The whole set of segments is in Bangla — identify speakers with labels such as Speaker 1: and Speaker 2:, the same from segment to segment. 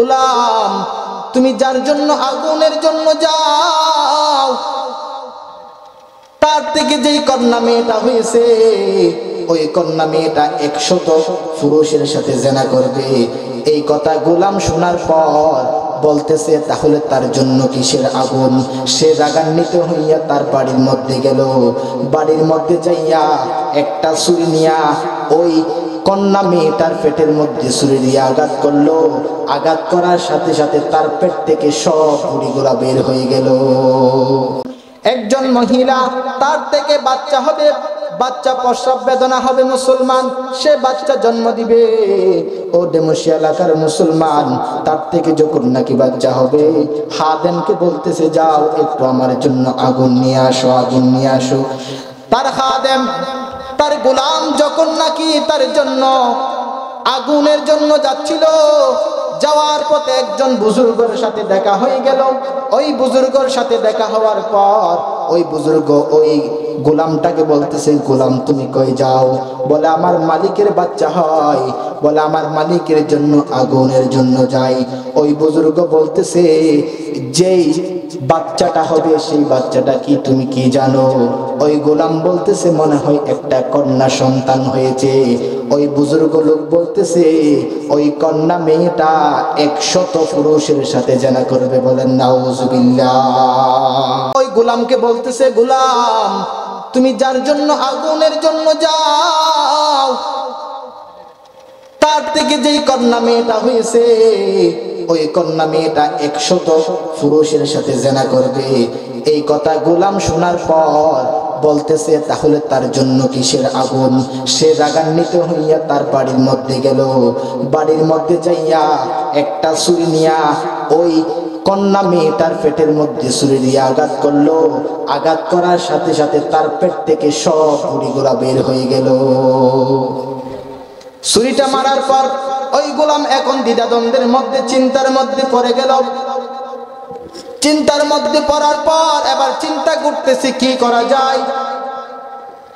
Speaker 1: গোলাম তুমি যার জন্য আগুনের জন্য যাও, তার থেকে যেই কন্যা মেয়েটা হয়েছে ওই কন্যা মেয়েটা 100 পুরুষের সাথে জিনা করবে। এই কথা গোলাম শোনার পর বলতেছে তাহলে তার জন্য কিসের আগুন? সে রাগান্বিত হইয়া তার বাড়ির মধ্যে গেল। বাড়ির মধ্যে যাইয়া একটা ছুরি নিয়া ওই কন্যা মেয়েটার পেটের মধ্যে ছুরি দিয়ে আঘাত করলো। আঘাত করার সাথে সাথে তার পেট থেকে সব পুরিগুলা বের হয়ে গেল। একজন মহিলা, তার থেকে বাচ্চা হবে, বাচ্চা প্রসব বেদনা হবে মুসলমান, সে বাচ্চা জন্ম দিবে। ও ডেমোশিয়া এলাকার মুসলমান, তার থেকে যখন নাকি বাচ্চা হবে, খাদেমকে বলতেছে যাও একটু আমার জন্য আগুন নিয়ে আসো, আগুন নিয়ে আসো। তার খাদেম, তার গোলাম যখন নাকি তার জন্য আগুনের জন্য যাচ্ছিল, যাওয়ার পথে একজন বুজুর্গের সাথে দেখা হয়ে গেল। ওই বুজুর্গের সাথে দেখা হওয়ার পর ওই বুজুর্গ ওই গোলামটাকে বলতেছে গোলাম তুমি কই যাও? বলে আমার মালিকের বাচ্চা হয়, বলে আমার মালিকের জন্য আগুনের জন্য যাই। ওই বুজুর্গ বলতেছে যেই বাচ্চাটা হবে সেই বাচ্চাটা কি তুমি কি জানো? ওই গোলাম বলতেছে মনে হয় একটা কন্যা সন্তান হয়েছে। ওই বুজুর্গ লোক বলতেছে ওই কন্যা মেয়েটা 100 পুরুষের সাথে জিনা করবে। বলেন নাউজুবিল্লাহ। ওই গোলামকে বলতেছে গোলাম তুমি যার জন্য আগুনের জন্য যাও, তার থেকে যেই কন্যা মেয়েটা হয়েছে ওই কন্যা মেয়েটা 100 পুরুষের সাথে জিনা করবে। এই কথা গোলাম শোনার পর বলতেছে তাহলে তার জন্য কিসের আগুন? সে রাগান্বিত হইয়া তার বাড়ির মধ্যে গেল। বাড়ির মধ্যে যাইয়া একটা ছুরি নিয়া ওই কন্যা মেয়েটার পেটের মধ্যে ছুরি দিয়ে আঘাত করলো। আঘাত করার সাথে সাথে তার পেট থেকে সব পুরিগুলা বের হয়ে গেল। ছুরিটা মারার পর ওই গোলাম এখন দ্বিধাদ্বন্দ্বের মধ্যে, চিন্তার মধ্যে পড়ে গেল। চিন্তার মধ্যে পড়ার পর এবার চিন্তা করতেছি কি করা যায়,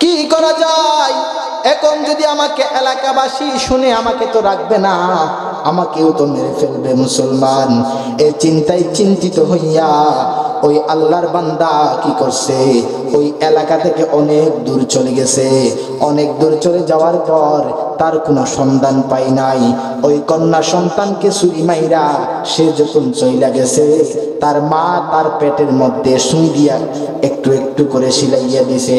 Speaker 1: কি করা যায়। এখন যদি আমাকে এলাকাবাসী শুনে আমাকে তো রাখবে না, আমাকেও তো মেরে ফেলবে মুসলমান। এই চিন্তায় চিন্তিত হইয়া ওই আল্লাহর বান্দা কি করছে, ওই এলাকা থেকে অনেক দূর চলে গেছে। অনেক দূর চলে যাওয়ার পর তার কোনো সন্ধান পাই নাই। ওই কন্যা সন্তানকে ছুরি মাইরা সে যখন চইলা গেছে, তার মা তার পেটের মধ্যে সুই দিয়া একটু একটু করে সিলাইয়া দিছে।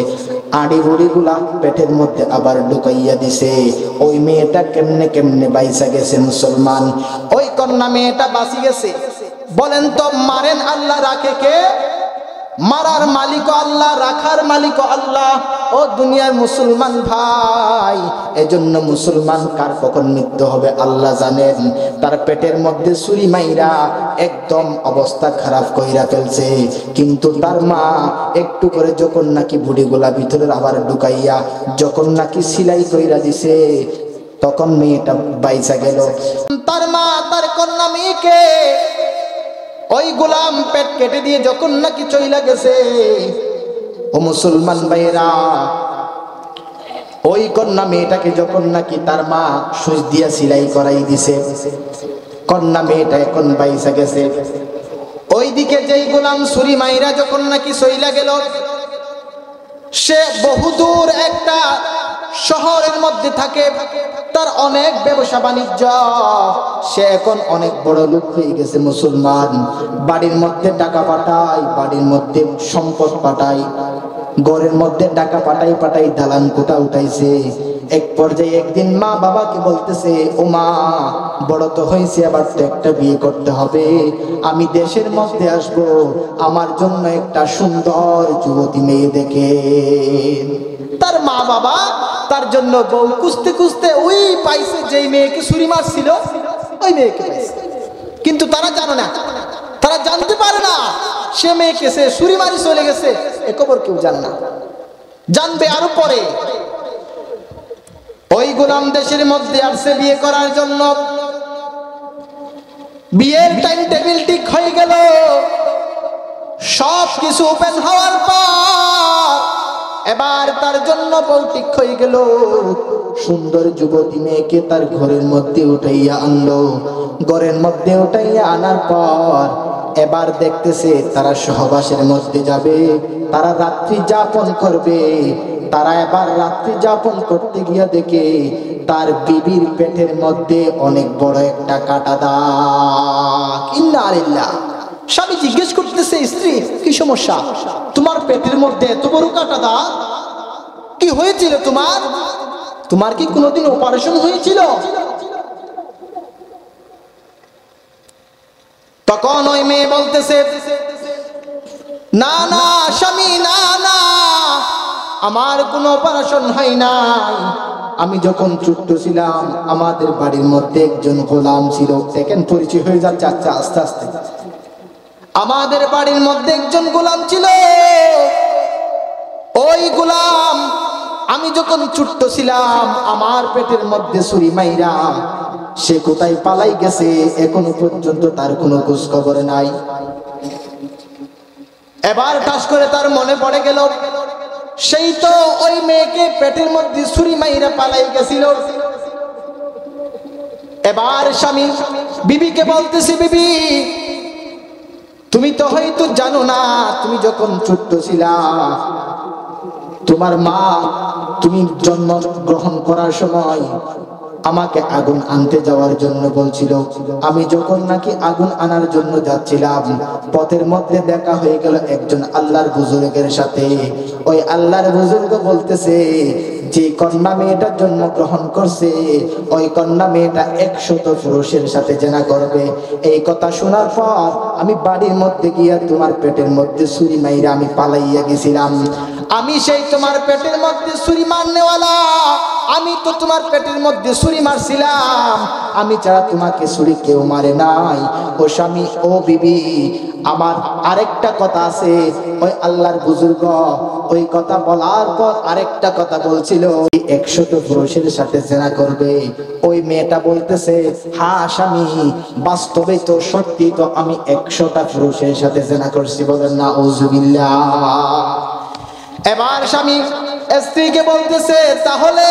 Speaker 1: আড়ি বুড়িগুলা পেটের মধ্যে আবার ঢুকাইয়া দিছে। ওই মেয়েটা কেমনে কেমনে বাইসা গেছে মুসলমান। ওই কন্যা মেয়েটা বাঁচি গেছে। বলেন তো মারেন আল্লাহ, রাখে কে? মারার মালিক আল্লাহ, রাখার মালিক আল্লাহ। ও দুনিয়ার মুসলমান ভাই, এজন্য মুসলমান কার কখন মৃত্যু হবে আল্লাহ জানেন। তার পেটের মধ্যে ছুরি মাইরা একদম অবস্থা খারাপ কইরা ফেলছে, কিন্তু তার মা একটু করে যখন নাকি বুড়িগুলা ভিতরে আবার ঢুকাইয়া যখন নাকি সিলাই কইরা দিছে, তখন মেয়েটা বাইসা গেল। তার মা তার কন্যা মেয়েকে ওই গোলাম পেট কেটে দিয়ে যখন নাকি চইলা গেছে, ও মুসলমান ভাইরা, ওই কন্যা মেয়েটাকে যখন নাকি তার মা সুচ দিয়া সিলাই করাই দিছে, কন্যা মেয়েটা এখন বাইসা গেছে। ওইদিকে যেই গোলাম ছুরি মাইরা যখন নাকি চইলা গেল, সে বহুদূর একটা শহরের মধ্যে থাকে, তার অনেক ব্যবসা বাণিজ্য, সে এখন অনেক বড় লোক হয়ে গেছে মুসলমান। বাড়ির মধ্যে টাকা পাঠায়, বাড়ির মধ্যে সম্পদ পাঠায়, ঘরের মধ্যে টাকা পাঠাই পাঠাই দালান কোঠা উঠাইছে। এক পর্যায়ে একদিন মা বাবাকে বলতেছে, ও মা, বড় তো হয়েছে, আবার তো একটা বিয়ে করতে হবে, আমি দেশের মধ্যে আসব, আমার জন্য একটা সুন্দর যুবতী মেয়ে দেখে। তার মা বাবা তার জন্য বউ খুঁজতে খুঁজতে ওই পাইছে যেই মেয়েকে ছুরি মারছিল, ওই মেয়েকে পাইছে। কিন্তু তারা জানে না, তারা জানতে পারে না সে মেয়েকে সে ছুরি মারি চলে গেছে, এ খবর কেউ জানে না, জানবে আরো পরে। ওই গোলাম দেশের মধ্যে আসছে বিয়ে করার জন্য। বিয়ের টাইম টেবিল ঠিক হয়ে গেল, সব কিছু ওপেন হওয়ার পর এবার তার জন্য বউ ঠিক হয়ে গেল। সুন্দর যুবতী মেয়েকে তার ঘরের মধ্যে উঠাইয়া আনলো। ঘরের মধ্যে উঠাইয়া আনার পর এবার দেখতেছে তারা সহবাসের মধ্যে যাবে, তারা রাত্রি যাপন করবে। তারা এবার রাত্রি যাপন করতে গিয়া দেখে তার বিবির পেটের মধ্যে অনেক বড় একটা কাটা দাগ। ইন্নালিল্লাহ। স্বামী জিজ্ঞেস করতেছে, স্ত্রী কি সমস্যা, তোমার পেটের মধ্যে এত বড় কাটা দাগ, কি হয়েছিল তোমার? তোমার কি কোনোদিন অপারেশন হয়েছিল? তখন ওই মেয়ে বলতেছে, না না স্বামী, না না, আমার কোনো অপারেশন হয় নাই। আমি যখন ছোট্ট ছিলাম আমাদের বাড়ির মধ্যে একজন গোলাম ছিল। দেখেন পরিচয় হয়ে যাচ্ছে আচ্ছা আস্তে আস্তে। আমাদের বাড়ির মধ্যে একজন গোলাম ছিল। ওই গোলাম আমি যখন ছোট্ট ছিলাম আমার পেটের মধ্যে ছুরি মাইরা সে কোথায় পালাই গেছে, এখনো পর্যন্ত তার কোনো খোঁজ খবর নাই। এবার ঠাস করে তার মনে পড়ে গেল, সেই তো ওই মেয়েকে পেটের মধ্যে ছুরি মাইরা পালাই গেছিল। এবার স্বামী বিবিকে বলতেছে, বিবি তুমি তো হয়তো জানো না, তুমি যখন ছোট্ট ছিলা তোমার মা তুমি জন্ম গ্রহণ করার সময় আমাকে আগুন আনতে যাওয়ার জন্য বলছিল। আমি যখন নাকি আগুন আনার জন্য যাচ্ছিলাম পথের মধ্যে দেখা হয়ে গেল একজন আল্লাহর বুজুর্গের সাথে। ওই আল্লাহর বুজুর্গ বলতেছে, যে কন্যা মেয়েটা জন্ম গ্রহণ করছে ওই কন্যা মেয়েটা 100 পুরুষের সাথে জেনা করবে। এই কথা শোনার পর আমি বাড়ির মধ্যে গিয়া তোমার পেটের মধ্যে ছুরি মাইরা আমি পালাইয়া গেছিলাম। আমি সেই তোমার পেটের মধ্যে ছুরি মারনেওয়ালা, আমি তো তোমার পেটের মধ্যে ছুরি মারছিলাম, আমি ছাড়া তোমাকে ছুরি কেউ মারে নাই। ও স্বামী, ও বিবি, আমার আরেকটা কথা আছে। ওই আল্লাহর বুজুর্গ ওই কথা বলার পর আরেকটা কথা বলছিল, 100 পুরুষের সাথে জেনা করবে। ওই মেয়েটা বলতেছে, হ্যাঁ স্বামী, বাস্তবে তো সত্যি তো আমি 100টা পুরুষের সাথে জেনা করছি। বলেন না আউযুবিল্লাহ। এবার স্বামী স্ত্রীকে বলতেছে, তাহলে